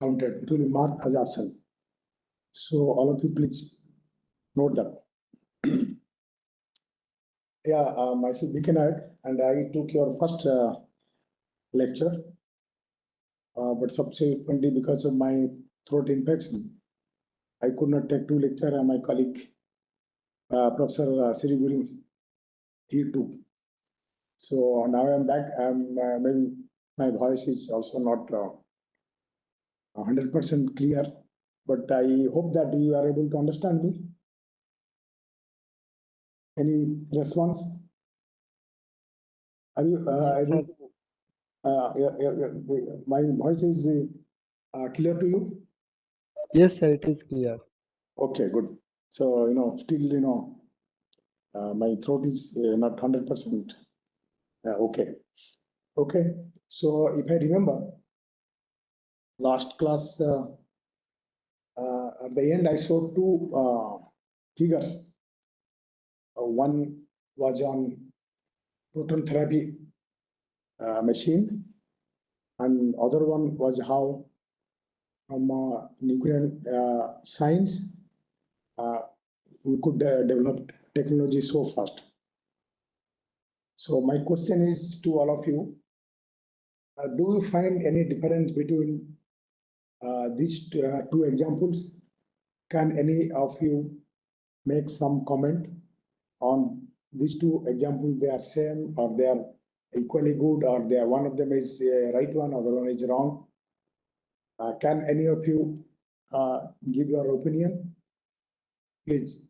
counted. It will be marked as absent. So all of you please note that. Yeah, myself Vikanak, and I took your first lecture, but subsequently because of my throat infection, I could not take two lectures, and my colleague, Professor Siriburi, he took. So now I'm back. Maybe my voice is also not 100% clear, but I hope that you are able to understand me. Any response? Are you Yes, able sir. to, my voice is clear to you? Yes, sir, it is clear. Okay, good. So, still, my throat is not 100%. Okay. Okay. So, if I remember, last class, at the end, I showed two figures. One was on proton therapy machine, and other one was how from nuclear science we could develop technology so fast. So my question is to all of you: do you find any difference between these two examples? Can any of you make some comment on these two examples? They are same, or they are equally good, or they are, one of them is right one, other one is wrong? Can any of you give your opinion, please?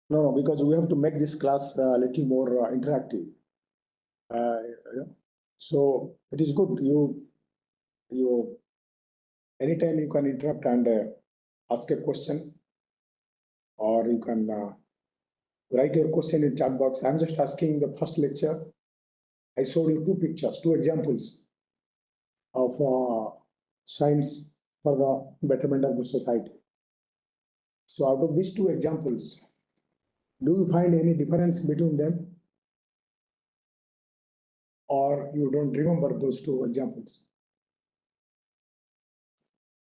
No, because we have to make this class a little more interactive. So it is good. You anytime you can interrupt and ask a question, or you can write your question in chat box. I'm just asking the first lecture. I showed you two pictures, two examples of science for the betterment of the society. So out of these two examples, do you find any difference between them, or you don't remember those two examples?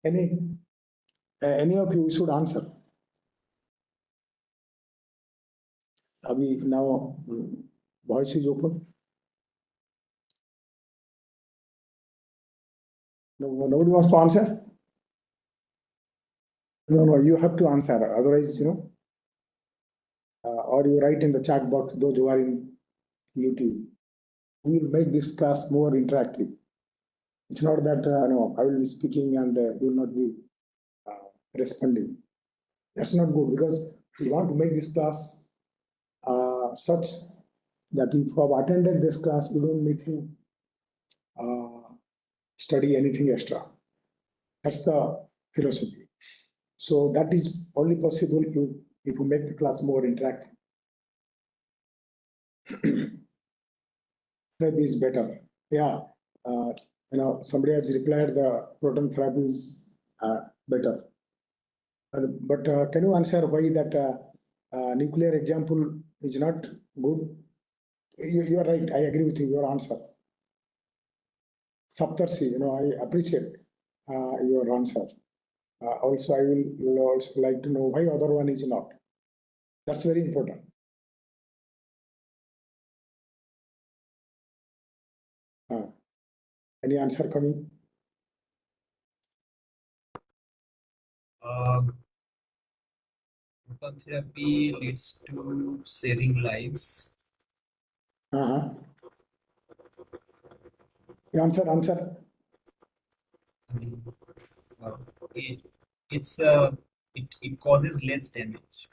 Any of you should answer. Abhi now voice is open. No, nobody wants to answer. No, you have to answer. Otherwise, or you write in the chat box. Those who are in YouTube, we will make this class more interactive. It's not that no, I will be speaking and you will not be responding. That's not good, because we want to make this class such that if you have attended this class, you don't need to study anything extra. That's the philosophy. So that is only possible if you make the class more interactive. Therapy is better. Yeah, somebody has replied the proton therapy is better. But can you answer why that nuclear example is not good? You are right. I agree with you. Your answer. Saptarsi, I appreciate your answer. Also, I will also like to know why other one is not. That's very important. Any answer coming? Proton therapy leads to saving lives. Answer. It causes less damage.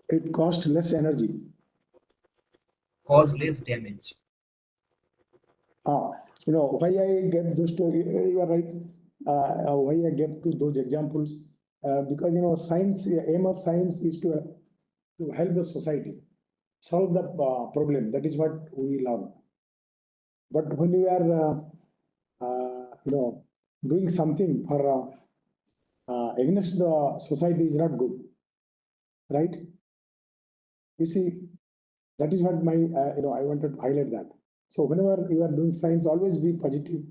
It costs less energy. Cause less damage. Why I gave those two, you are right. Why I gave to those examples? Because science, aim of science is to help the society solve the problem. That is what we learn. But when you are, doing something for against the society is not good, right? You see, that is what my, I wanted to highlight that. So whenever you are doing science, always be positive,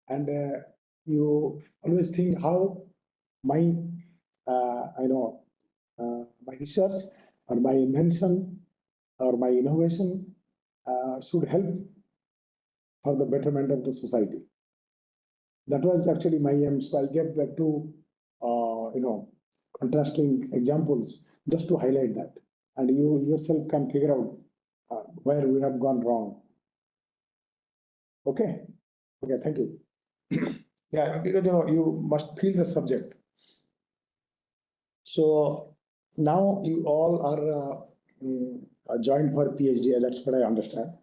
and you always think how my, my research or my invention or my innovation should help for the betterment of the society. That was actually my aim. So I gave the two, contrasting examples just to highlight that, and you yourself can figure out where we have gone wrong. Okay. Okay. Thank you. Yeah, because you must feel the subject. So now you all are joined for PhD. That's what I understand,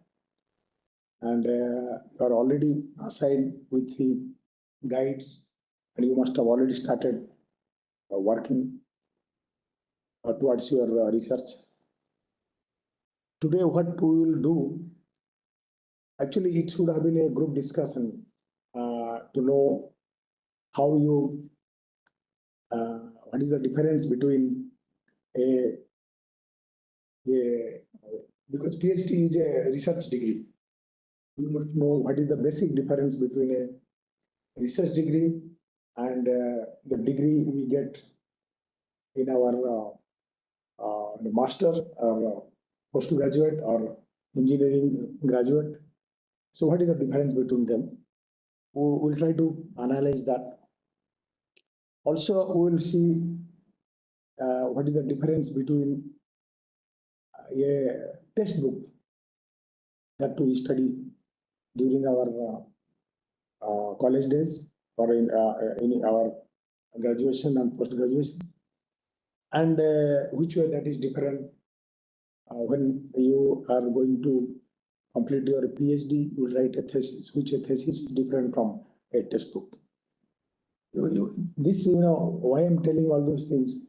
and you are already assigned with the guides, and you must have already started working towards your research. Today, what we will do, actually, it should have been a group discussion to know how you, what is the difference between a, a because PhD is a research degree. You must know what is the basic difference between a research degree and the degree we get in our master or postgraduate or engineering graduate. So what is the difference between them? We'll try to analyze that. Also, we will see what is the difference between a textbook that we study during our college days or in our graduation and post-graduation, and which way that is different when you are going to complete your PhD, you will write a thesis, which a thesis is different from a textbook. Why I'm telling all those things,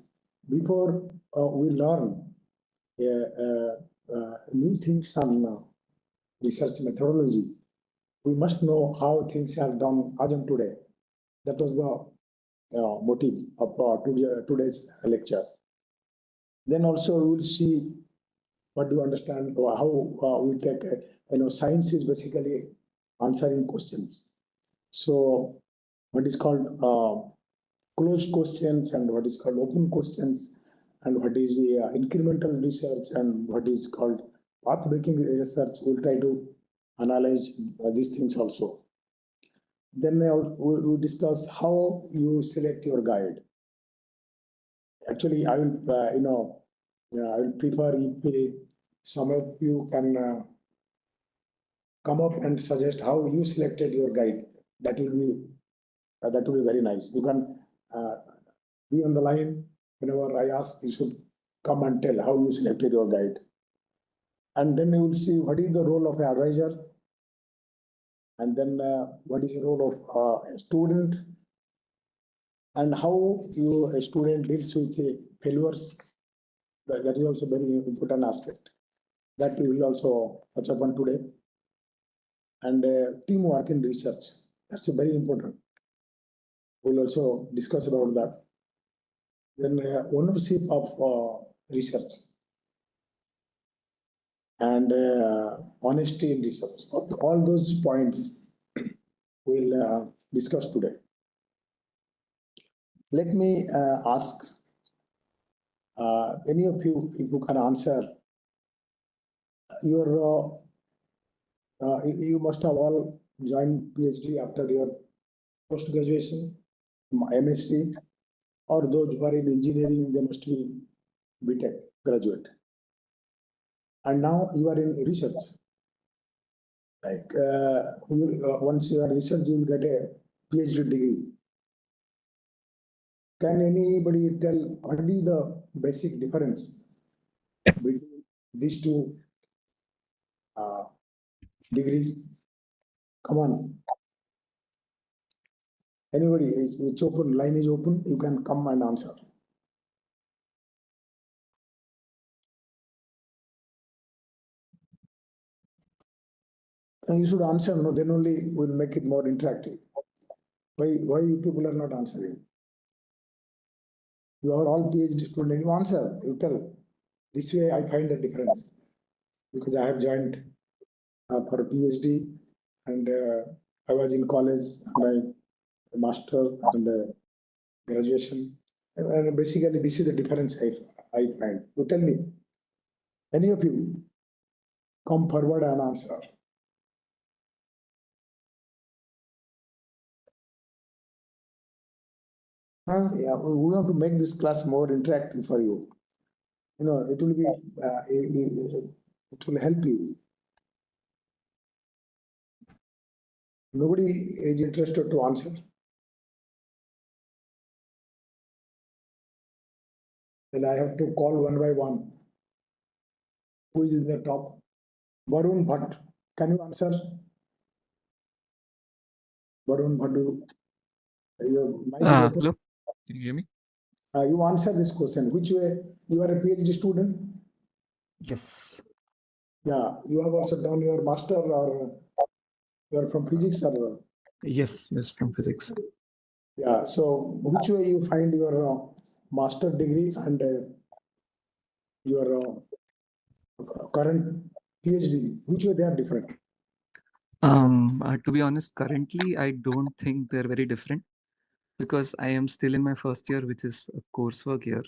before we learn new things on research methodology, we must know how things are done as on today. That was the motive of today's lecture. Then also we will see what do you understand, how we take, science is basically answering questions. So what is called closed questions and what is called open questions, and what is the incremental research and what is called path-breaking research. We'll try to analyze these things also. Then we'll discuss how you select your guide. Actually, I will, I will prefer if some of you can come up and suggest how you selected your guide. That will be very nice. You can be on the line whenever I ask. You should come and tell how you selected your guide, and then you will see what is the role of an advisor, and then what is the role of a student, and how a student deals with failures. That is also very important aspect that we will also touch upon today. And teamwork in research, that's very important. We'll also discuss about that. Then ownership of research and honesty in research. All those points we'll discuss today. Let me ask any of you, if you can answer, you must have all joined PhD after your post-graduation, MSc, or those who are in engineering, they must be BTech graduate. And now you are in research. Like once you are in research, you will get a PhD degree. Can anybody tell what is the basic difference between these two degrees? Come on. Anybody, it's open, line is open, you can come and answer. And you should answer, no, then only we'll make it more interactive. Why you people are not answering? You are all PhD students, you answer, you tell. This way I find the difference because I have joined for PhD, and I was in college, my master and graduation. And basically, this is the difference I find. You tell me, any of you come forward and answer. Yeah, we want to make this class more interactive for you. You know, it will be, it will help you. Nobody is interested to answer. Then I have to call one by one. Who is in the top? Varun Bhatt. Can you answer? Varun Bhatt, your mic is open. Hello, can you hear me? You answer this question. Which way? You are a PhD student? Yes. Yeah. You have also done your master, or you are from physics, or? Yes, from physics. Yeah. So which way you find your master degree and your current PhD? Which way they are different? To be honest, currently I don't think they're very different because I am still in my first year, which is a coursework year.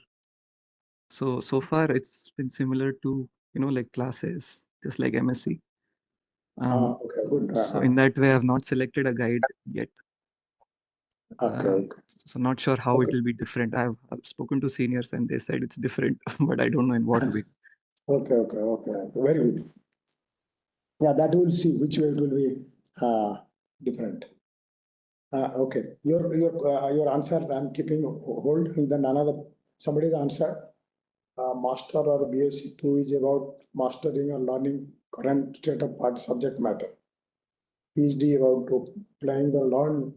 So far it's been similar to, like classes, just like MSc. Okay, good. So in that way, I've not selected a guide yet. Okay. So not sure how it will be different. I've spoken to seniors and they said it's different, but I don't know in what way. Okay. Very good. Yeah, that we'll see which way it will be different. Okay, your answer I'm keeping hold, and then somebody's answer. Master or BSc 2 is about mastering or learning current state of art subject matter. PhD about applying the learned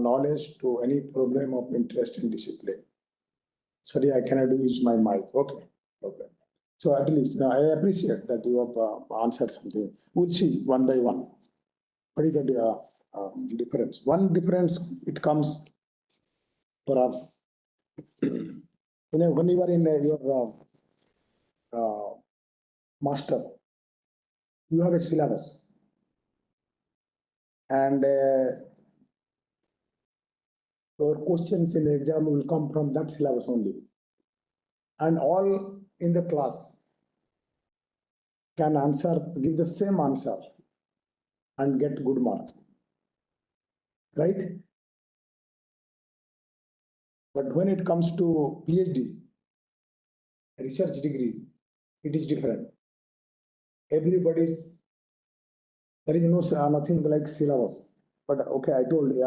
knowledge to any problem of interest and discipline. Sorry, I cannot use my mic. Okay. So at least I appreciate that you have answered something. We'll see one by one. What is the difference? One difference it comes for us. When you are in your master, you have a syllabus, and your questions in the exam will come from that syllabus only, and all in the class can give the same answer and get good marks, right? But when it comes to PhD, research degree, it is different. There is nothing like syllabus. But okay, I agree.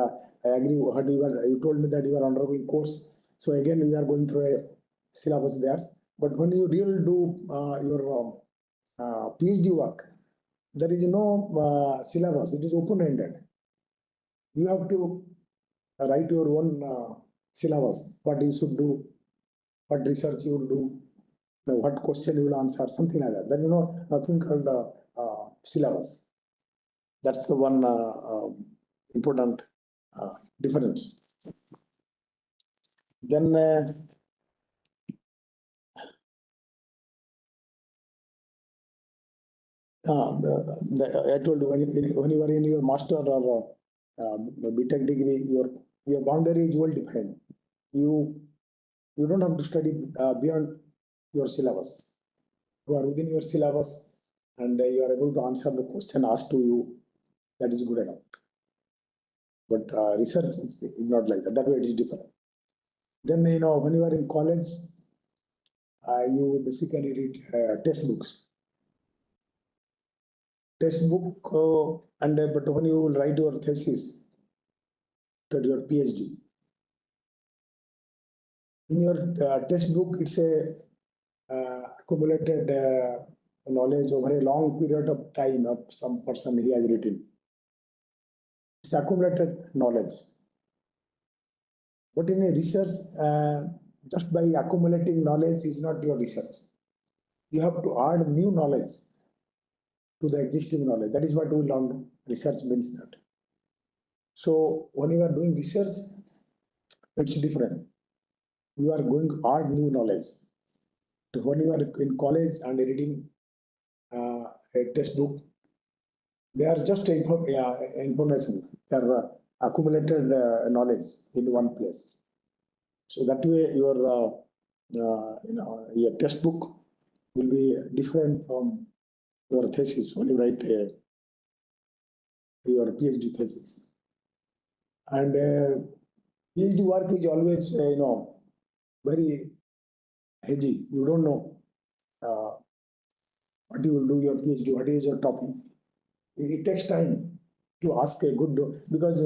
You told me that you are undergoing course. So again, we are going through a syllabus there. But when you really do your PhD work, there is no syllabus. It is open-ended. You have to write your own syllabus. What you should do, what research you will do, what question you will answer, something like that. Then nothing called the syllabus. That's the one important difference. Then I told you when you are in your master or BTech degree, your boundary is well defined. You don't have to study beyond your syllabus. You are within your syllabus, and you are able to answer the question asked to you. That is good enough. But research is not like that. That way it is different. Then when you are in college, you basically read textbooks. But when you write your thesis, to your PhD, in your textbook, it's a accumulated knowledge over a long period of time of some person he has written. It's accumulated knowledge. But in a research, just by accumulating knowledge is not your research. You have to add new knowledge to the existing knowledge. That is what we learned. Research means that. So when you are doing research, it's different. You are going to add new knowledge. So when you are in college and reading a textbook. They are just information. They are accumulated knowledge in one place. So that way, your textbook will be different from your thesis when you write your PhD thesis. And PhD work is always, very hedgy. You don't know what you will do your PhD, what is your topic. It takes time to ask a good, because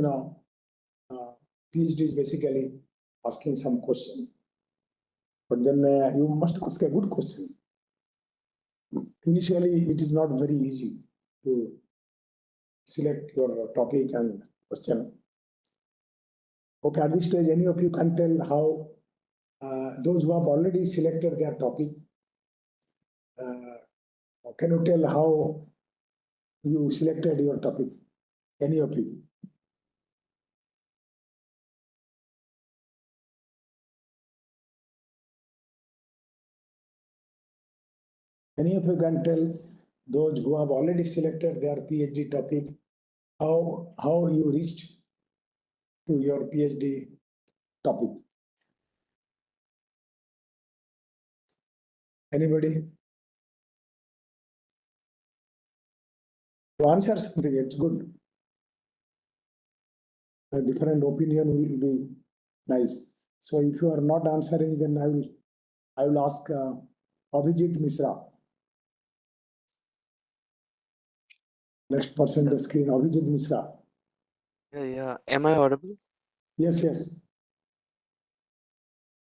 PhD is basically asking some question, but then you must ask a good question. Initially, it is not very easy to select your topic and question. Okay, at this stage, any of you can tell how those who have already selected their topic, can you tell how you selected your topic? Any of you? Any of you can tell those who have already selected their PhD topic, how you reached to your PhD topic? Anybody? To answer something, it's good. A different opinion will be nice. So if you are not answering, then I will ask Abhijit Misra. Next person on the screen, Abhijit Misra. Yeah. Am I audible? Yes, yes.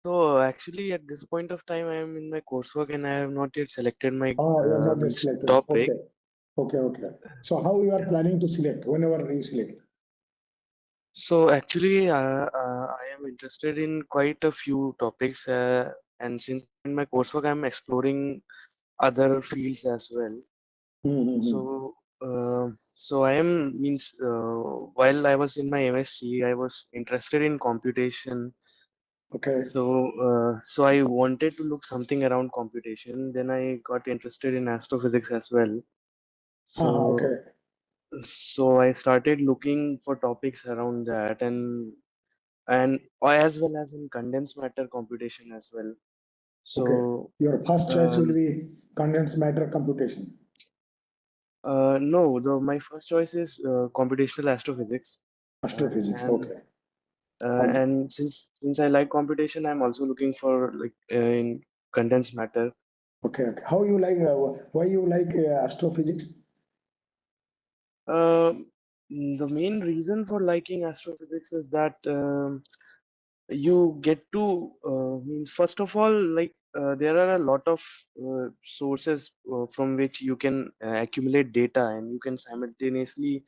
So actually, at this point of time, I am in my coursework and I have not yet selected my Oh, you are not yet means selected. topic. Okay. So how you are planning to select whenever you select? So actually, I am interested in quite a few topics, and since in my coursework, I'm exploring other fields as well. Mm-hmm. So I am means while I was in my MSc, I was interested in computation. Okay. So I wanted to look something around computation. Then I got interested in astrophysics as well. So Okay. so I started looking for topics around that, and as well as in condensed matter computation as well. Okay. So Your first choice will um, be condensed matter computation. no, my first choice is computational astrophysics. Astrophysics. And Okay. and since I like computation, I'm also looking for like in condensed matter. Okay. How you like? Why you like astrophysics? The main reason for liking astrophysics is that you get to means first of all, like there are a lot of sources from which you can accumulate data, and you can simultaneously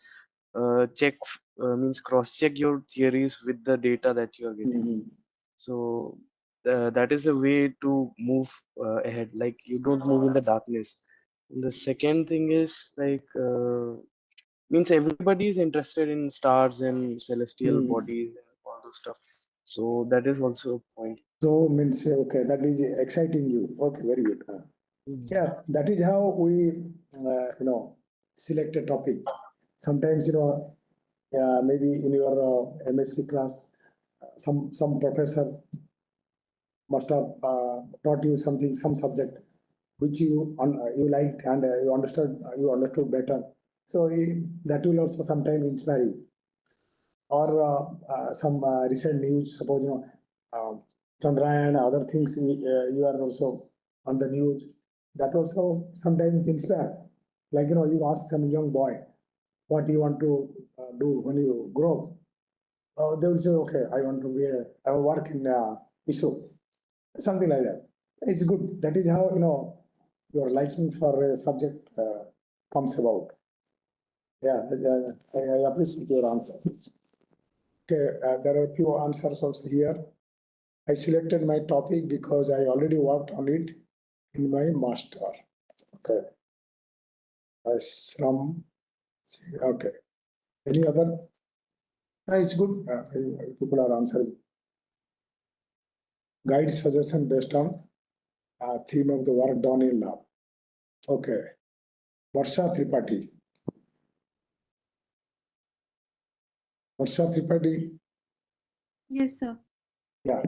means cross check your theories with the data that you are getting. Mm-hmm. So that is a way to move ahead, like you don't move in the darkness. And the second thing is like means everybody is interested in stars and celestial bodies and all those stuff. So that is also a point. So means okay, that is exciting you. Okay, very good. Yeah, that is how we select a topic. Sometimes maybe in your MSc class, some professor must have taught you something, some subject which you liked and you understood better. So that will also sometimes inspire you. Or some recent news, suppose Chandrayaan, other things you are also on the news. That also sometimes inspire. Like you ask some young boy, what you want to do when you grow up. They will say, okay, I will work in ISO, something like that. It's good. That is how your liking for a subject comes about. Yeah, I appreciate your answer. Okay, there are a few answers also here. I selected my topic because I already worked on it in my master. Okay. From okay. Any other? It's good. People are answering. Guide suggestion based on theme of the work done in lab. Okay. Varsha Tripathi. Varsha Tripathi, Yes, sir. yeah.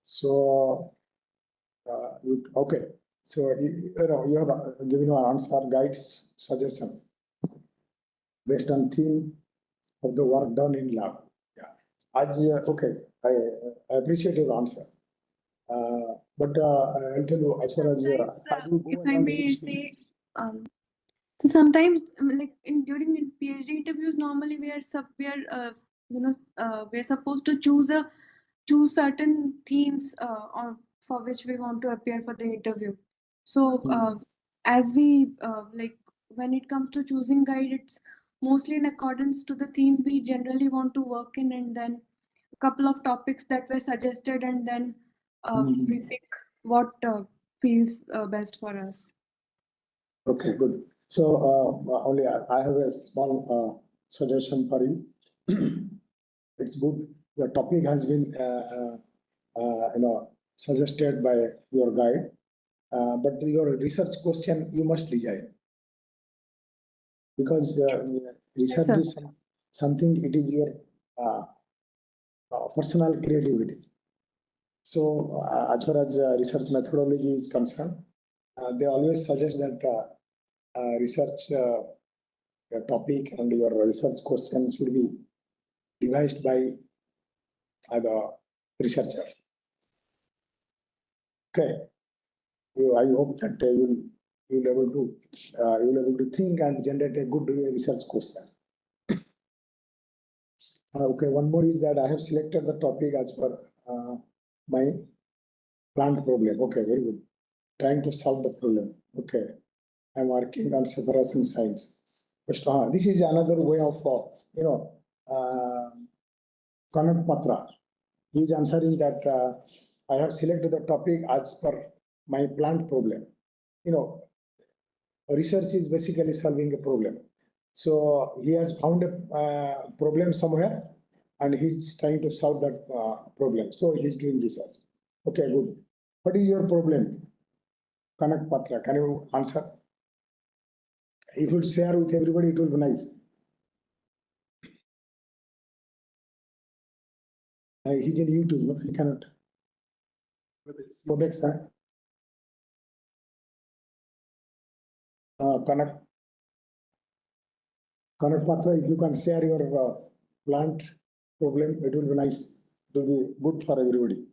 So, okay. So, you have given your answer, guides, suggestion based on theme of the work done in lab. Yeah. Okay. I appreciate your answer. But I'll tell you, as far as Sometimes, as you if go I along may each say, so sometimes, like during the PhD interviews, normally we're supposed to choose certain themes or for which we want to appear for the interview. So as we like when it comes to choosing guide, it's mostly in accordance to the theme we generally want to work in, and then a couple of topics that were suggested, and then we pick what feels best for us. Okay, good. So only I have a small suggestion for you. It's good. The topic has been suggested by your guide, but your research question you must design, because research sir. is something. It is your personal creativity. So as far as research methodology is concerned, they always suggest that research topic and your research question should be devised by the researcher. Okay, I hope that you'll able to think and generate a good research question. Okay, one more is that I have selected the topic as per my plant problem. Okay, very good. Trying to solve the problem. Okay, I'm working on separation science. This is another way of Kanak Patra. His answer is that I have selected the topic as per my plant problem. Research is basically solving a problem. So he has found a problem somewhere and he's trying to solve that problem. So he's doing research. Okay, good. What is your problem, Kanak Patra? Can you answer? If you share with everybody, it will be nice. He's in YouTube, no? He cannot. Go back, sir. Kanak Patra, if you can share your plant problem, it will be nice. It will be good for everybody.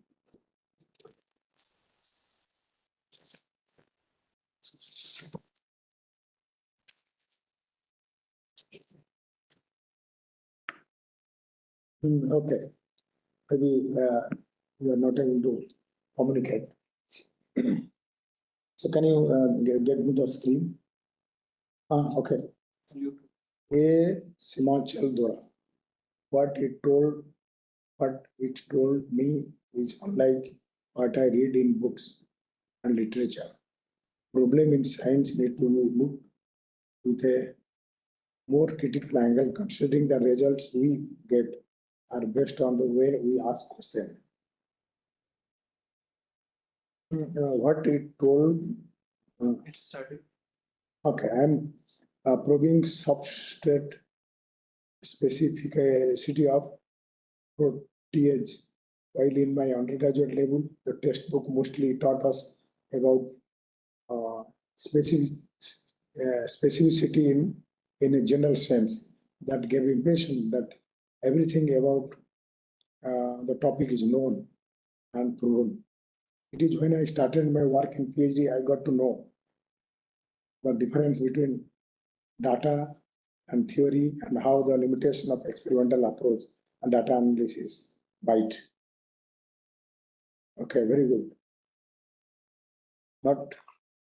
Okay. Maybe you are not able to communicate. So can you get me the screen? Okay. A Simachal Dora. What it told me is unlike what I read in books and literature. Problem in science need to be looked with a more critical angle, considering the results we get are based on the way we ask questions. What it told. It started. Okay, I'm probing substrate specificity of protease. While in my undergraduate level, the textbook mostly taught us about uh, specific specificity in a general sense that gave impression that everything about the topic is known and proven. It is when I started my work in PhD, I got to know the difference between data and theory and how the limitation of experimental approach and data analysis bite. Okay, very good. Not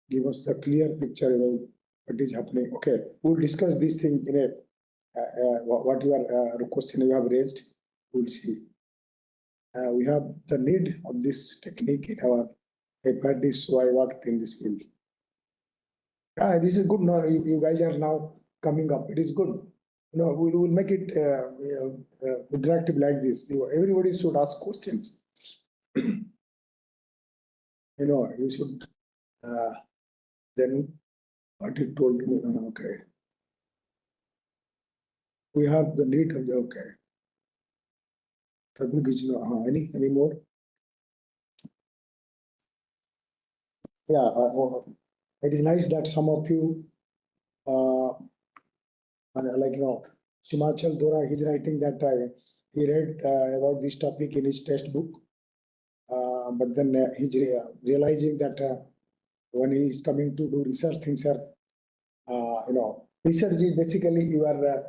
give us the clear picture about what is happening. Okay, we'll discuss this thing in a what your question you have raised. We'll see. We have the need of this technique in our PhD, so I worked in this field. This is good. Now you guys are now coming up. It is good. We will make it interactive like this. Everybody should ask questions. You should then What he told me, okay. We have the need of the, okay. Topic is, any more? Yeah, it is nice that some of you, like, Himachal Dora, he's writing that he read about this topic in his textbook. But then he's realizing that when he is coming to do research, things are, research is basically your,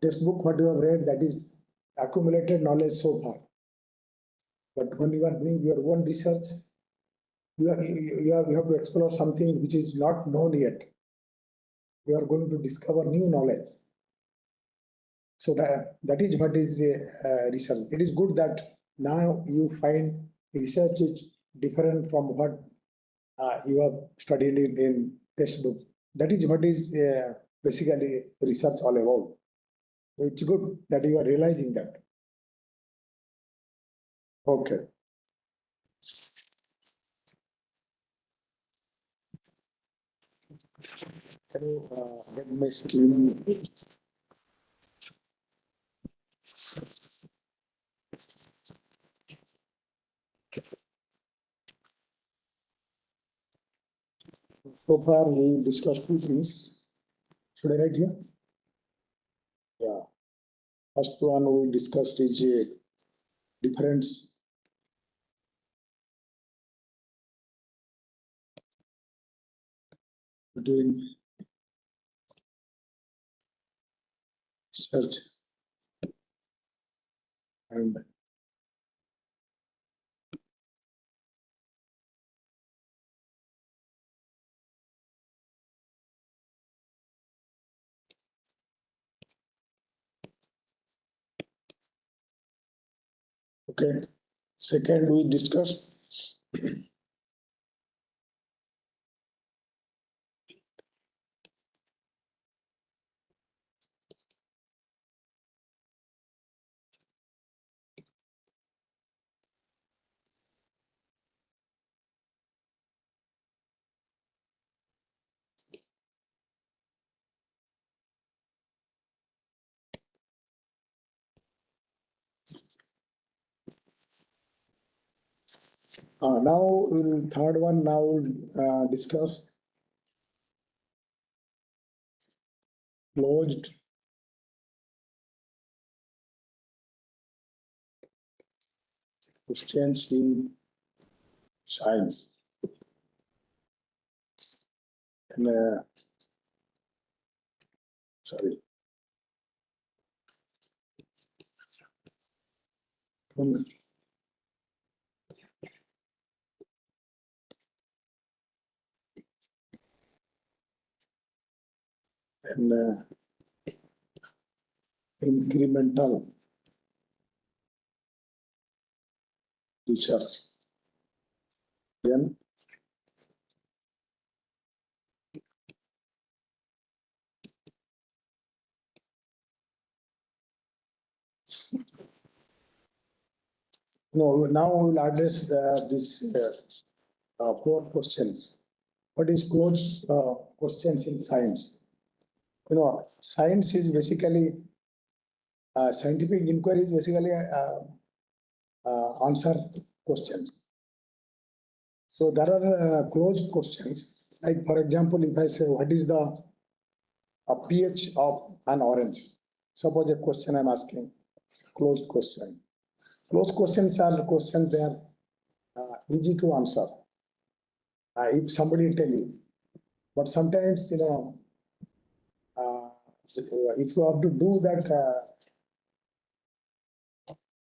textbook, what you have read, that is accumulated knowledge so far. But when you are doing your own research, you have to explore something which is not known yet. You are going to discover new knowledge. So that is what is research. It is good that now you find research is different from what you have studied in textbook. That is what is basically research all about. So it's good that you are realizing that. Okay. Can you get my screen? So far, we discussed two things. Should I write here? Yeah. First one we discussed is a difference between search and okay. Second, we discussed now in third one. Now we'll discuss closed questions in science. And, sorry. And incremental research. Then no, now we will address these four questions. What is closed questions in science? Science is basically scientific inquiry is basically answer questions. So there are closed questions. Like for example, if I say what is the pH of an orange? Suppose a question I'm asking, closed question. Closed questions are questions they are easy to answer. If somebody tell you, but sometimes if you have to do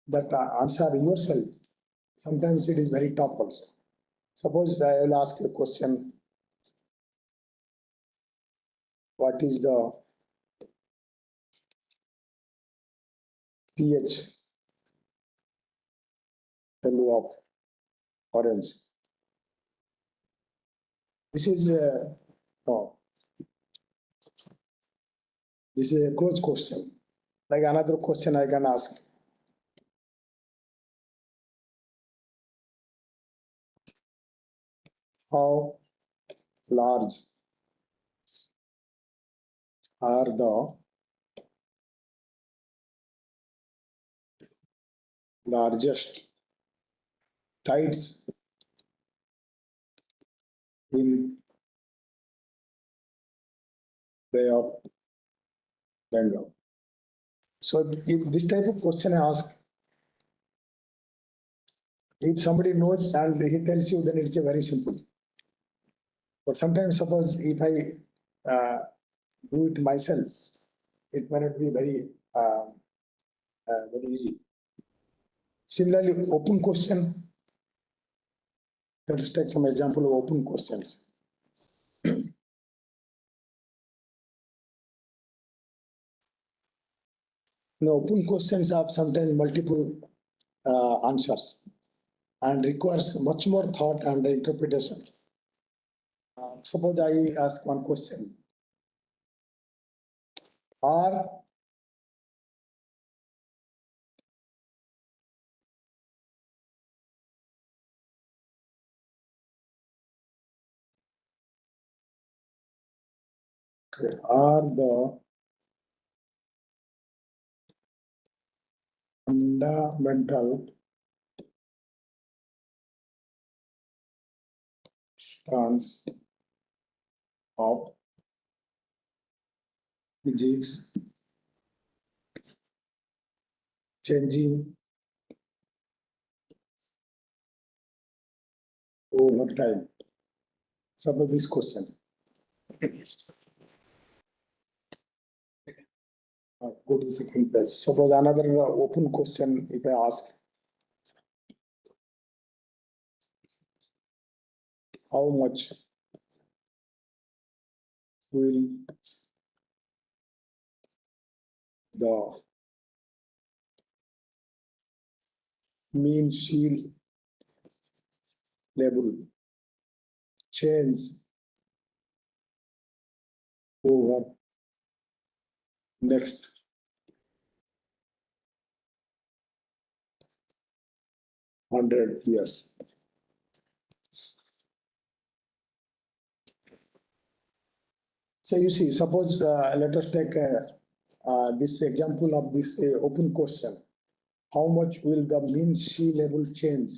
that answer yourself, sometimes it is very tough also. Suppose I will ask you a question. What is the pH value of orange? This is no. This is a closed question. Like another question I can ask. How large are the largest tides in Bay of Bengal. So if this type of question I ask, if somebody knows and he tells you, then it's a very simple. But sometimes, suppose if I do it myself, it may not be very very easy. Similarly, open question. Let us take some example of open questions. Open questions have sometimes multiple answers and requires much more thought and interpretation. Suppose I ask one question. Are the fundamental strands of physics changing over time? Suppose this question. Go to the second page. Suppose another open question, if I ask, how much will the mean sea level change over next 100 years? So you see, suppose let us take this example of this open question. How much will the mean sea level change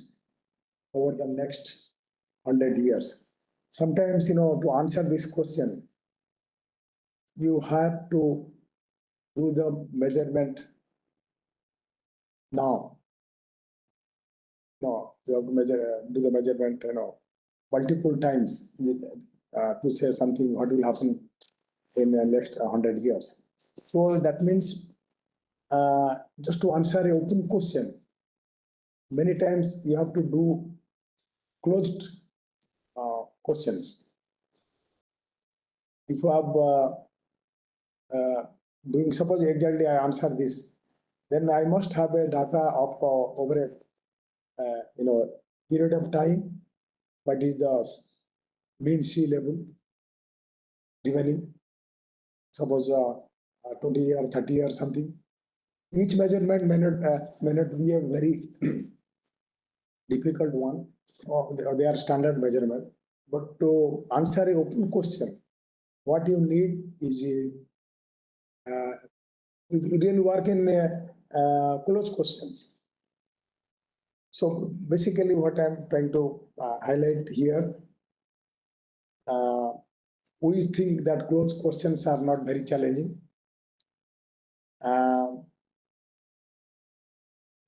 over the next 100 years? Sometimes, to answer this question, you have to do the measurement now. No, you have to do the measurement, multiple times to say something what will happen in the next 100 years. So that means just to answer an open question, many times you have to do closed questions. If you have doing, suppose exactly I answer this, then I must have a data of over a period of time. What is the mean sea level remaining? Suppose 20 or 30 or something. Each measurement may not be a very difficult one, or they are standard measurement. But to answer an open question, what you need is you really work in closed questions. So basically, what I'm trying to highlight here, we think that closed questions are not very challenging.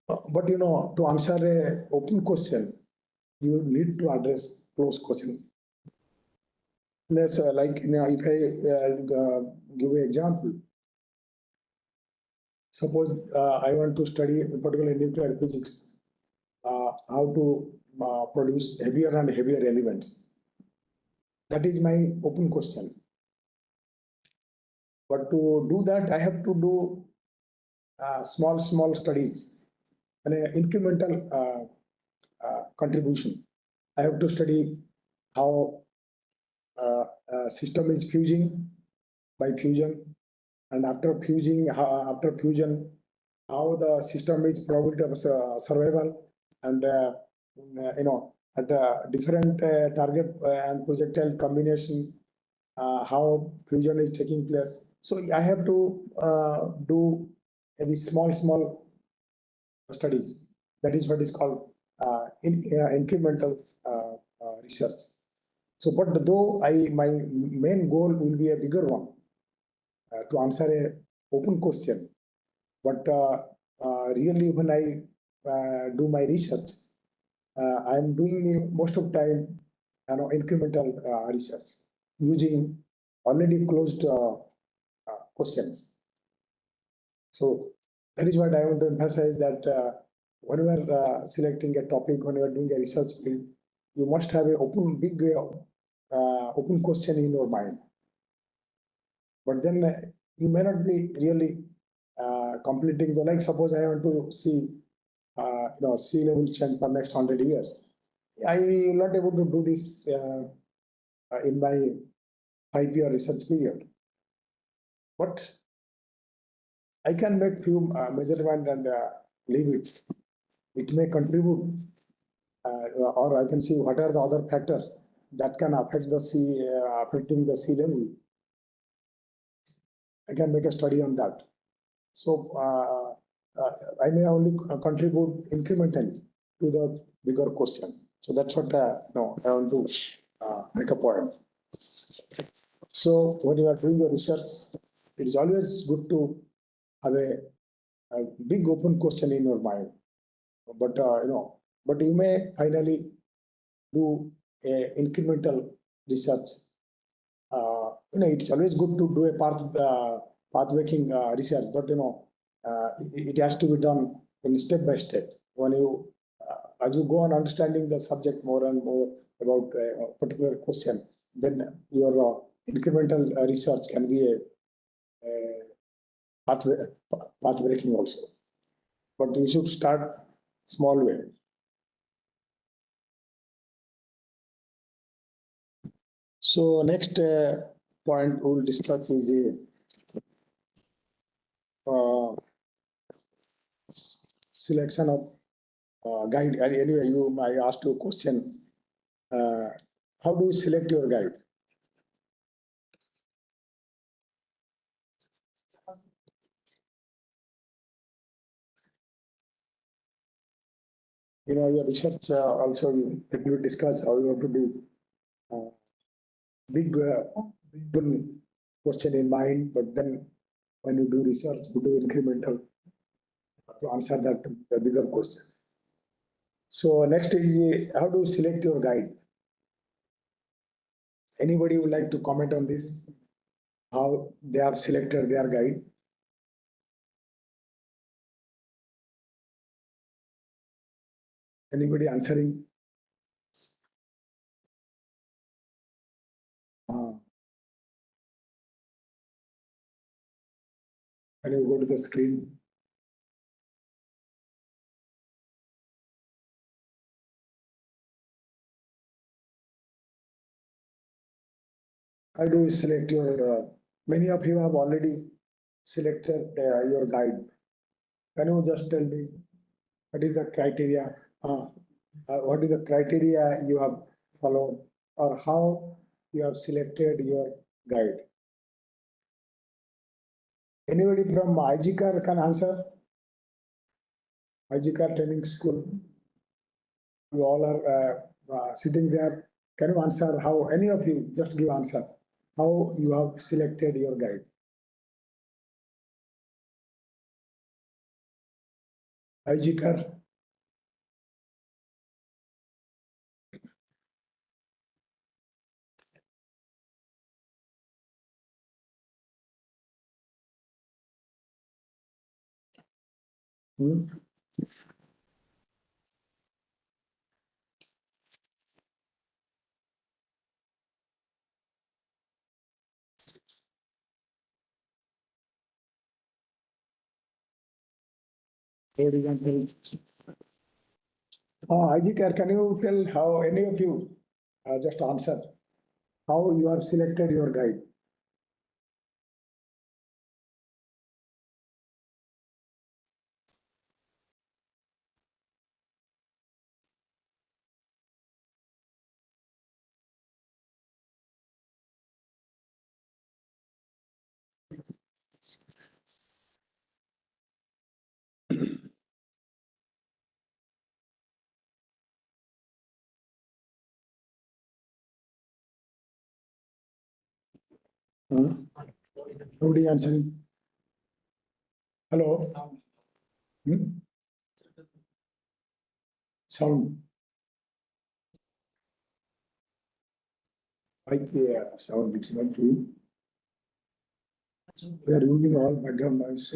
But to answer an open question, you need to address closed question. Let's like if I give an example. Suppose I want to study, particularly nuclear physics, how to produce heavier and heavier elements. That is my open question. But to do that, I have to do small studies and incremental contribution. I have to study how system is fusing by fusion, and after fusion, how the system is probability of survival, and at different target and projectile combination, how fusion is taking place. So I have to do these small studies. That is what is called incremental research. So, but though my main goal will be a bigger one to answer a open question. But really, when I do my research, I am doing most of time, incremental research using already closed questions. So that is what I want to emphasize that when you are selecting a topic, when you are doing a research field, you must have an open, big, open question in your mind. But then you may not be really completing the, like suppose I want to see, sea level change for next 100 years. I will not able to do this in my 5-year research period. But I can make few measurement and leave it. It may contribute, or I can see what are the other factors that can affect the sea, affecting the sea level. I can make a study on that. So I may only contribute incrementally to the bigger question. So that's what no, I want to make a point. So when you are doing your research, it is always good to have a big open question in your mind. But but you may finally do a incremental research. It's always good to do a path-making research, but it has to be done in step by step. When you, as you go on understanding the subject more and more about a particular question, then your incremental research can be a path breaking also. But you should start small way. So next point we'll discuss is selection of guide. Anyway, I asked you a question. How do you select your guide? Your research also it will discuss how you have to do big question in mind, but then when you do research, you do incremental to answer that the bigger question. So next is how do you select your guide? Anybody would like to comment on this? How they have selected their guide? Anybody answering? Can you go to the screen? How do you select your? Many of you have already selected your guide. Can you just tell me what is the criteria? What is the criteria you have followed, or how you have selected your guide? Anybody from IGCAR can answer? IGCAR Training School. You all are sitting there. Can you answer how? Any of you just give answer. How you have selected your guide? IGCAR. Hmm? For example, IGCAR, can you tell how any of you just answer how you have selected your guide? Nobody answering. Hello. Sound. Like sound, it's not true. We are using all background noise.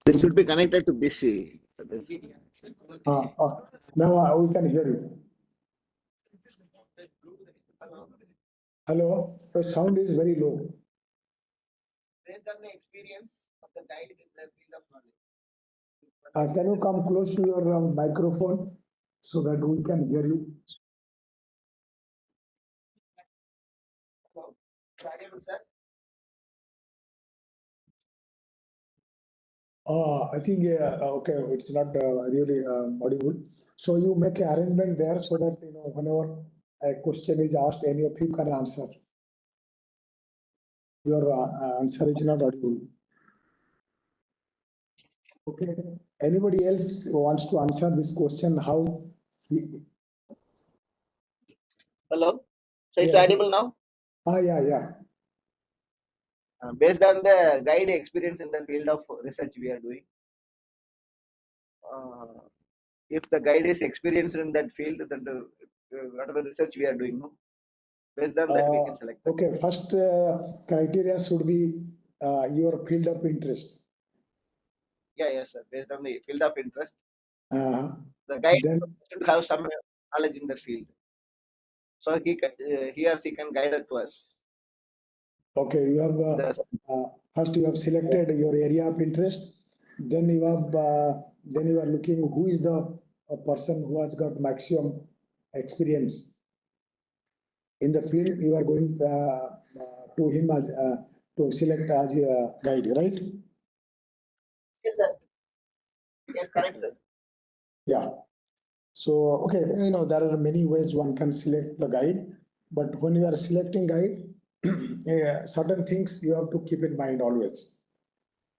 It should be connected to BC. Now we can hear you. Hello. The sound is very low. Based on the experience of the guide in the field of knowledge. Can you come close to your microphone so that we can hear you? Hello. Audible, sir? I think, okay, it's not really audible. So you make an arrangement there so that, whenever a question is asked, any of you can answer. Your answer is not audible. Okay. Anybody else wants to answer this question? How? Hello. So it's Yes. audible now? Yeah. Based on the guide experience in the field of research we are doing. If the guide is experienced in that field, then whatever research we are doing, no? Based on that, we can select. Okay, first criteria should be your field of interest. Yes, sir. Based on the field of interest, the guide should have some knowledge in the field, so he or she can guide it to us. Okay, you have first you have selected your area of interest. Then you are looking who is the person who has got maximum experience in the field. You are going to him as to select as a guide, right? Yes, sir. Yes, correct, sir. Yeah. So, okay, there are many ways one can select the guide, but when you are selecting guide, certain things you have to keep in mind always.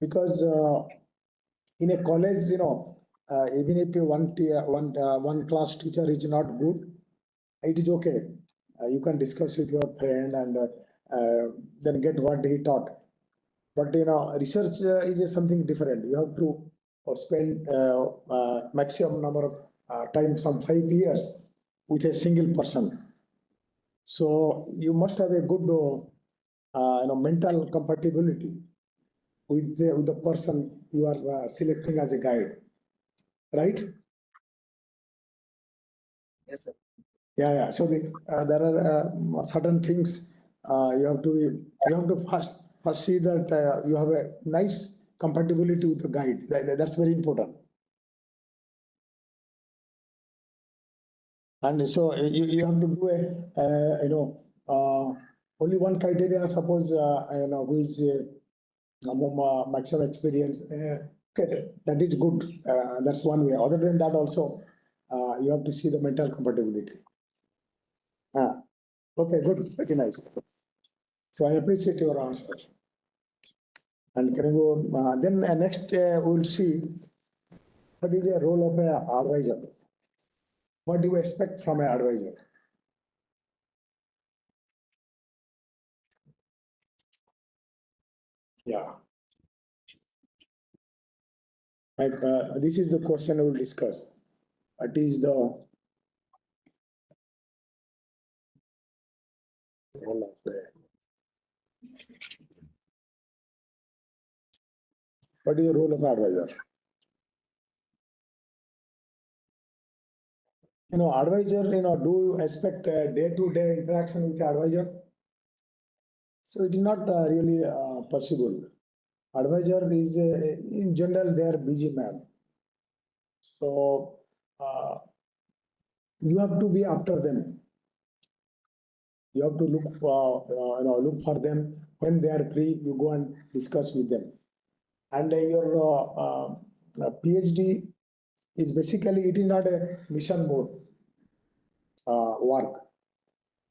Because in a college, even if one class teacher is not good, it is okay. You can discuss with your friend and then get what he taught. But research is something different. You have to spend maximum number of time, some 5 years, with a single person. So you must have a good, mental compatibility with the person you are selecting as a guide, right? Yes, sir. Yeah. So there are certain things you have to first see that you have a nice compatibility with the guide. That's very important. And so you have to do only one criteria. Suppose who is maximum experience. Okay, that is good. That's one way. Other than that, also you have to see the mental compatibility. Okay, good, very nice. So I appreciate your answer. And can you go, then next we'll see what is the role of an advisor. What do you expect from an advisor? Yeah. Like this is the question we will discuss. What is the role of the what is the role of advisor? Advisor, do you expect day-to-day interaction with the advisor? So it is not really possible. Advisor is, in general, they are busy man. So you have to be after them. You have to look for them when they are free. You go and discuss with them. And your PhD is basically, it is not a mission mode work.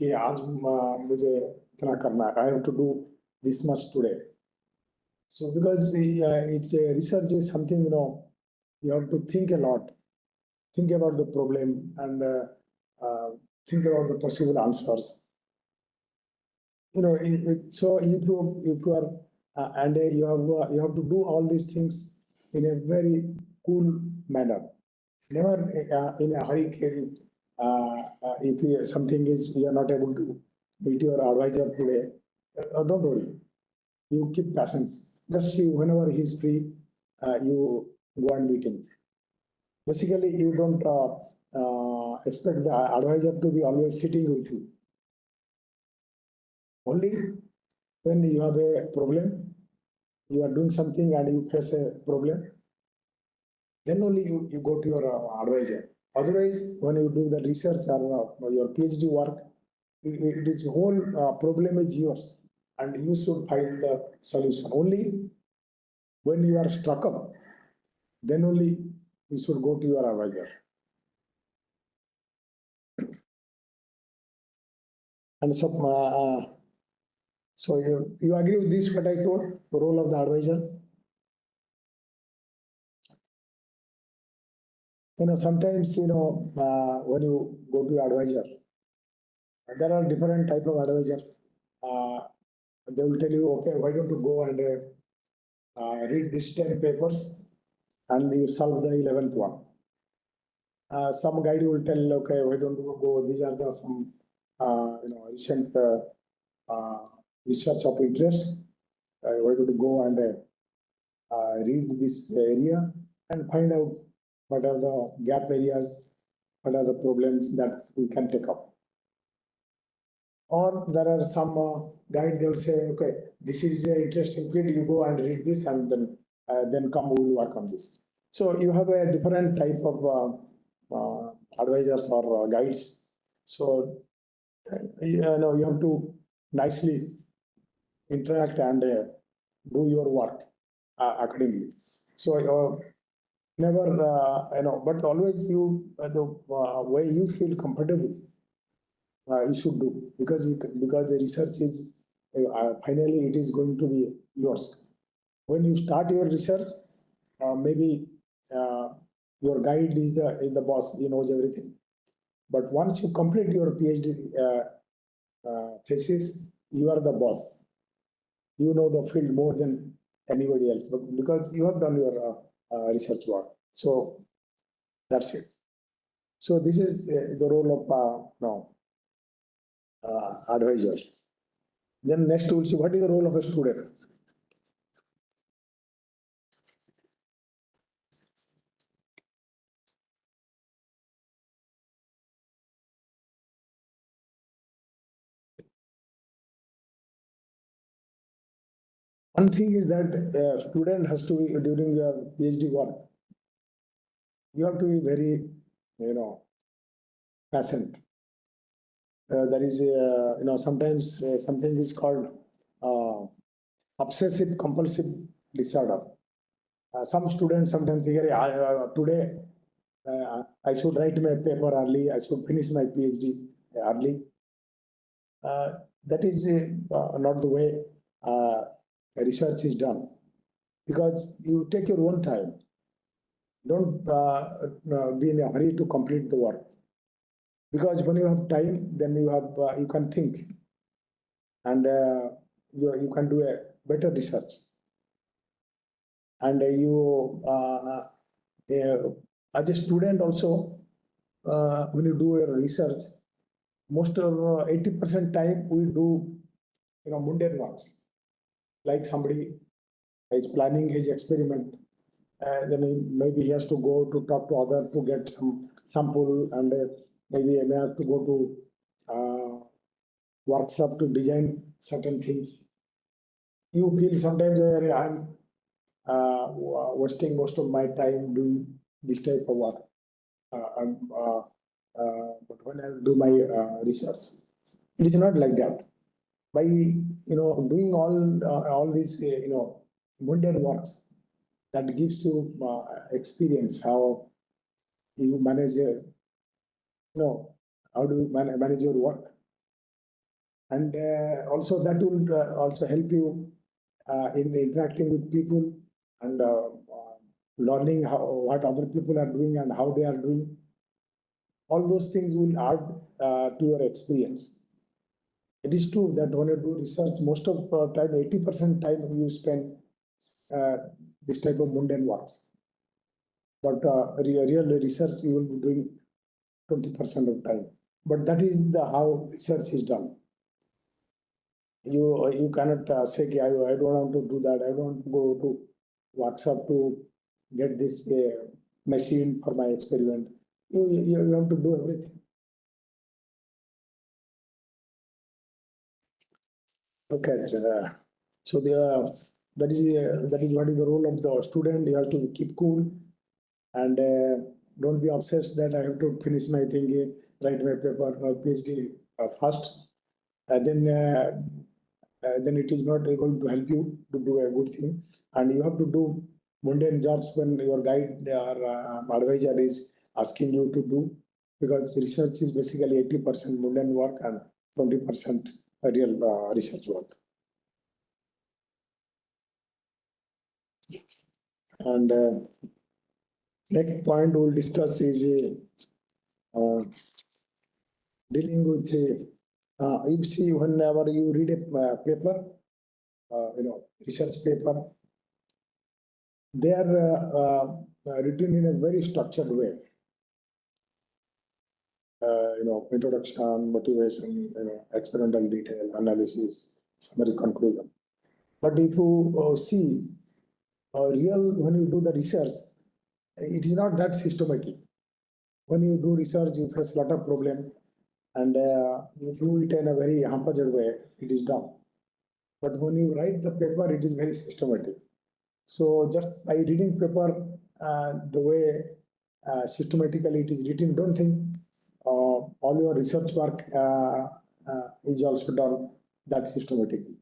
I have to do this much today. So because it's a research is something, you have to think a lot, think about the problem and think about the possible answers. So if you are and you have to do all these things in a very cool manner. Never in a hurry. If something is you are not able to meet your advisor today, don't worry. You keep patience. Just see whenever he's free, you go and meet him. Basically, you don't expect the advisor to be always sitting with you. Only when you have a problem, you are doing something and you face a problem, then only you go to your advisor. Otherwise, when you do the research or your PhD work, it is whole problem is yours, and you should find the solution. Only when you are struck up, then only you should go to your advisor. And so you agree with this, what I told, the role of the advisor? Sometimes, when you go to your advisor, there are different type of advisor. They will tell you, okay, why don't you go and read these 10 papers and you solve the 11th one. Some guide will tell, okay, why don't you go, these are the some recent research of interest. Why don't you go and read this area and find out what are the gap areas, what are the problems that we can take up. Or there are some guide, they will say, okay, this is an interesting field, you go and read this and then come, we will work on this. So you have a different type of advisors or guides. So you have to nicely interact and do your work accordingly. So never, but always the way you feel comfortable, you should do, because the research is finally it is going to be yours. When you start your research, maybe your guide is the boss, he knows everything. But once you complete your PhD thesis, you are the boss. You know the field more than anybody else, because you have done your research work. So that's it. So this is the role of advisor. Then next we'll see what is the role of a student. One thing is that a student has to be, during your PhD work, you have to be very, patient. There is, sometimes something is called obsessive compulsive disorder. Some students sometimes think, today I should write my paper early, I should finish my PhD early. That is not the way research is done, because you take your own time. Don't be in a hurry to complete the work, because when you have time, then you can think, and you can do a better research. And as a student also, when you do your research, most of 80% time we do mundane works, like somebody is planning his experiment, then maybe he has to go to talk to other to get some sample, and maybe he may have to go to workshop to design certain things. You feel sometimes I'm wasting most of my time doing this type of work. But when I do my research, it is not like that. By doing all these mundane works, that gives you experience how you manage how do you manage your work, and also that will also help you in interacting with people, and learning what other people are doing and how they are doing. All those things will add to your experience. It is true that when you do research, most of time, 80% time you spend uh, this type of mundane works. But real research you will be doing 20% of time. But that is the how research is done. You cannot say, I don't want to do that. I don't want to go to WhatsApp to get this machine for my experiment. You have to do everything. Okay. So that is what is the role of the student. You have to keep cool and don't be obsessed that I have to finish my thing, write my paper, my PhD first. Then it is not going to help you to do a good thing. And you have to do mundane jobs when your guide or advisor is asking you to do, because research is basically 80% mundane work and 20% real research work. And next point we'll discuss is dealing with you see, whenever you read a paper, research paper, they are written in a very structured way. Introduction, motivation, experimental detail, analysis, summary, conclusion. But if you see when you do the research, it is not that systematic. When you do research, you face a lot of problem, and you do it in a very haphazard way. It is done. But when you write the paper, it is very systematic. So just by reading paper, the way systematically it is written, don't think all your research work is also done that systematically.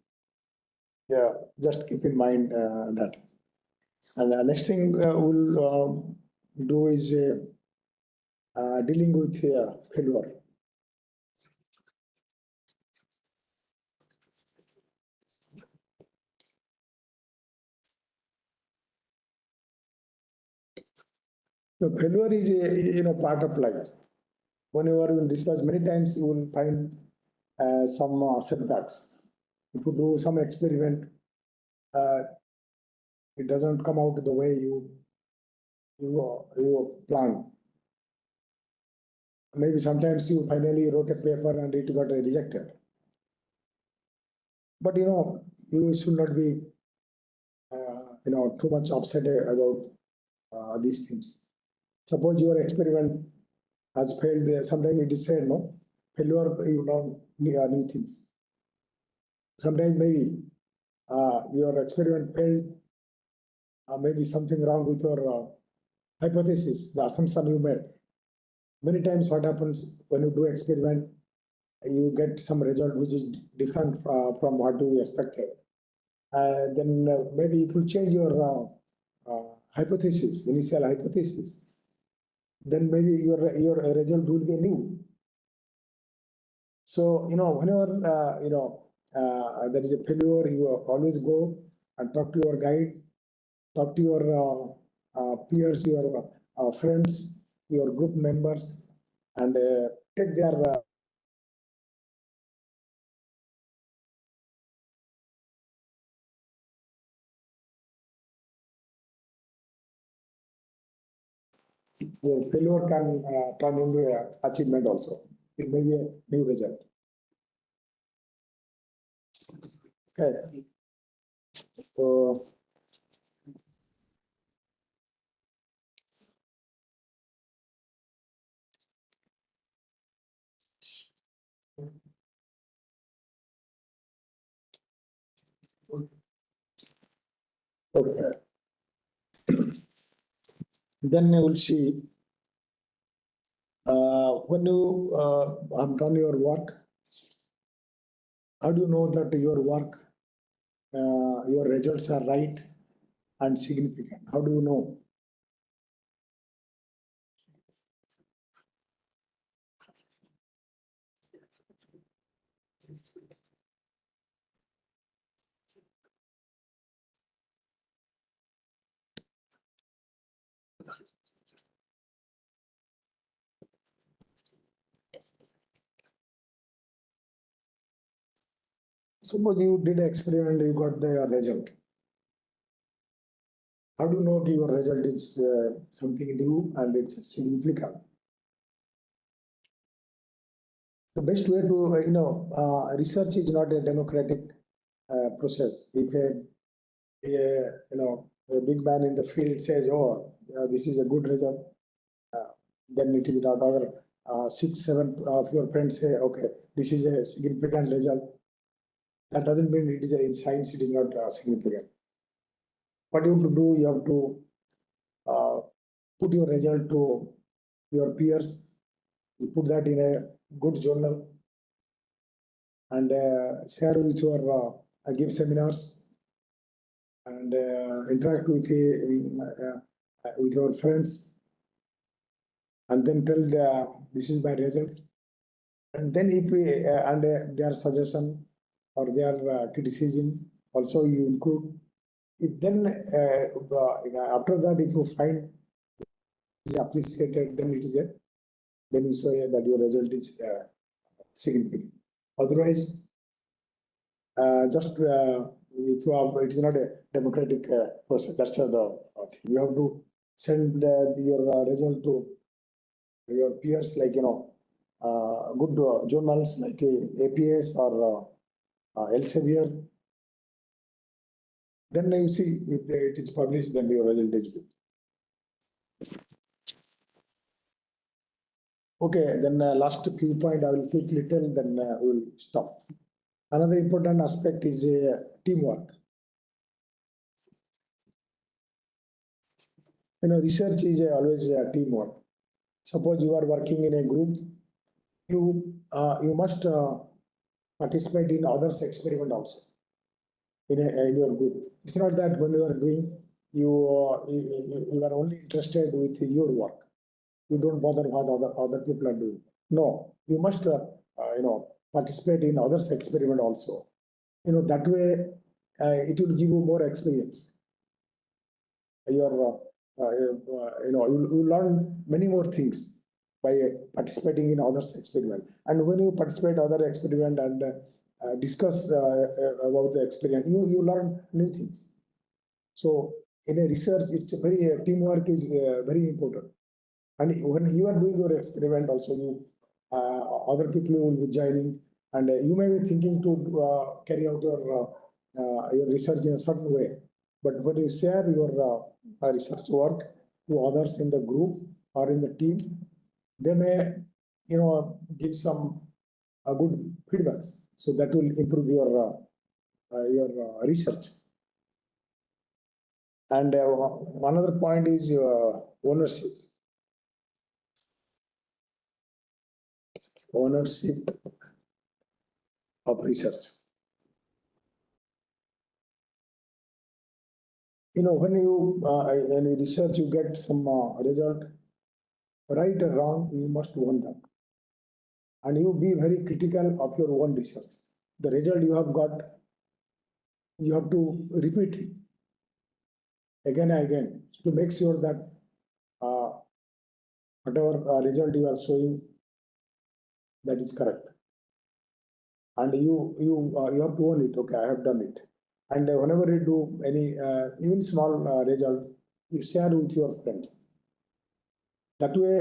Yeah, just keep in mind that. And the next thing we'll do is dealing with failure. So failure is a part of life. When you are in research, many times you will find some setbacks. If you do some experiment, uh, it doesn't come out the way you plan. Maybe sometimes you finally wrote a paper and it got rejected. But you should not be too much upset about these things. Suppose your experiment has failed. Sometimes it is said, no, failure, you learn new things. Sometimes maybe your experiment failed, maybe something wrong with your hypothesis, the assumption you made. Many times what happens when you do experiment, you get some result which is different from what you expected. Then maybe it will change your hypothesis, initial hypothesis. Then maybe your result will be new. So whenever there is a failure, you always go and talk to your guide, talk to your peers, your friends, your group members, and take their your failure can turn into an achievement also. It may be a new result. Okay. So okay. Then you will see when you have done your work, how do you know that your work, your results are right and significant? How do you know? Suppose you did an experiment, you got the result. How do you know your result is something new and it's significant? The best way to, research is not a democratic process. If a big man in the field says, "Oh, this is a good result," then it is not. Other 6, 7 of your friends say, "Okay, this is a significant result." That doesn't mean it is in science. It is not significant. What you have to do, you have to put your result to your peers. You put that in a good journal and share with your give seminars and interact with your friends, and then tell this is my result. And then if we and their suggestion or their criticism also you include. If then after that, if you find is appreciated, then it is a then you say that your result is significant. Otherwise, just if you have, it is not a democratic process. That's the thing. You have to send your result to your peers, like good journals like APS or Elsevier. Then you see if it is published, then your result is good. Okay, then last few point I will quickly tell, then we will stop. Another important aspect is teamwork. Research is always teamwork. Suppose you are working in a group, you must participate in others' experiment also in your group. It's not that when you are doing, you are only interested with your work. You don't bother what other people are doing. No, you must participate in others' experiment also. That way it will give you more experience. You learn many more things by participating in others' experiment. And when you participate other experiment and discuss about the experiment, you learn new things. So in a research, it's teamwork is very important. And when you are doing your experiment, also other people will be joining, and you may be thinking to carry out your research in a certain way. But when you share your research work to others in the group or in the team, they may, give some good feedbacks. So that will improve your research. And another point is ownership. Ownership of research. When you research, you get some result, right or wrong, you must own them. And you be very critical of your own research. The result you have got, you have to repeat it again and again to make sure that whatever result you are showing, that is correct. And you have to own it. Okay, I have done it. And whenever you do any even small result, you share with your friends. That way,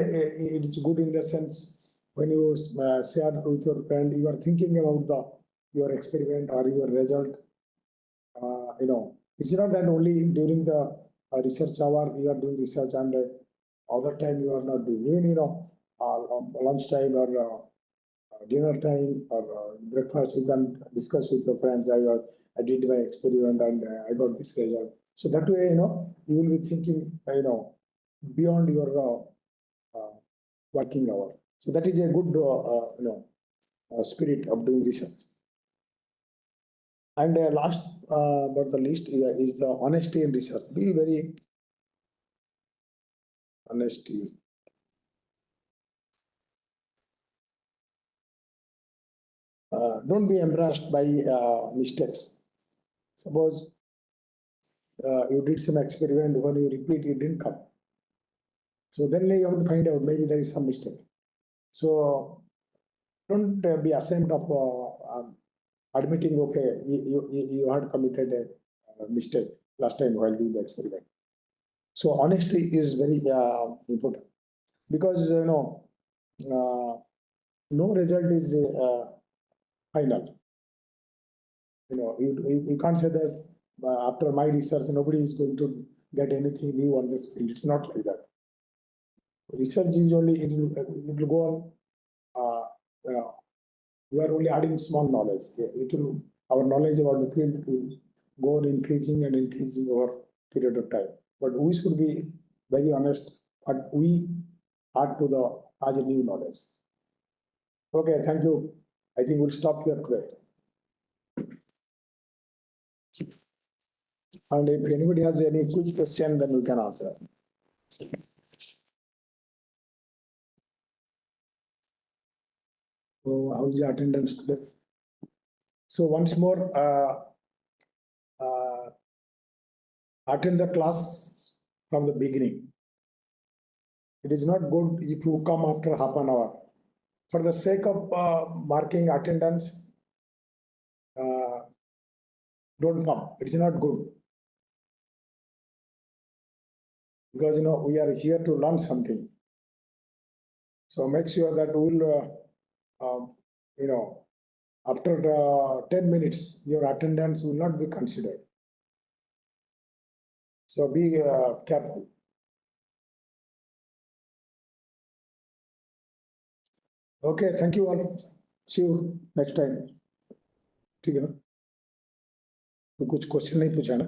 it is good in the sense when you share with your friend, you are thinking about your experiment or your result. It's not that only during the research hour you are doing research and other time you are not doing. Even lunchtime or dinner time or breakfast, you can discuss with your friends. I did my experiment and I got this result. So that way, you will be thinking, beyond your working hour. So that is a good, spirit of doing research. And last but the least is the honesty in research. Be very honesty. Don't be embarrassed by mistakes. Suppose you did some experiment, when you repeat, it didn't come. So then you have to find out maybe there is some mistake. So don't be ashamed of admitting, okay, you had committed a mistake last time while doing the experiment. So honesty is very important, because no result is final. You can't say that after my research nobody is going to get anything new on this field. It's not like that. Research is only, it will go on. We are only adding small knowledge. Our knowledge about the field will go on increasing and increasing over period of time. But we should be very honest. But we add to the as a new knowledge. Okay, thank you. I think we'll stop here today. And if anybody has any quick question, then we can answer. So how is the attendance today? So once more, attend the class from the beginning. It is not good if you come after half an hour. For the sake of marking attendance, don't come. It's not good. Because we are here to learn something. So make sure that we'll, after 10 minutes, your attendance will not be considered. So be careful. Okay, thank you all. See you next time. ठीक है ना? तो कुछ question नहीं पूछा ना?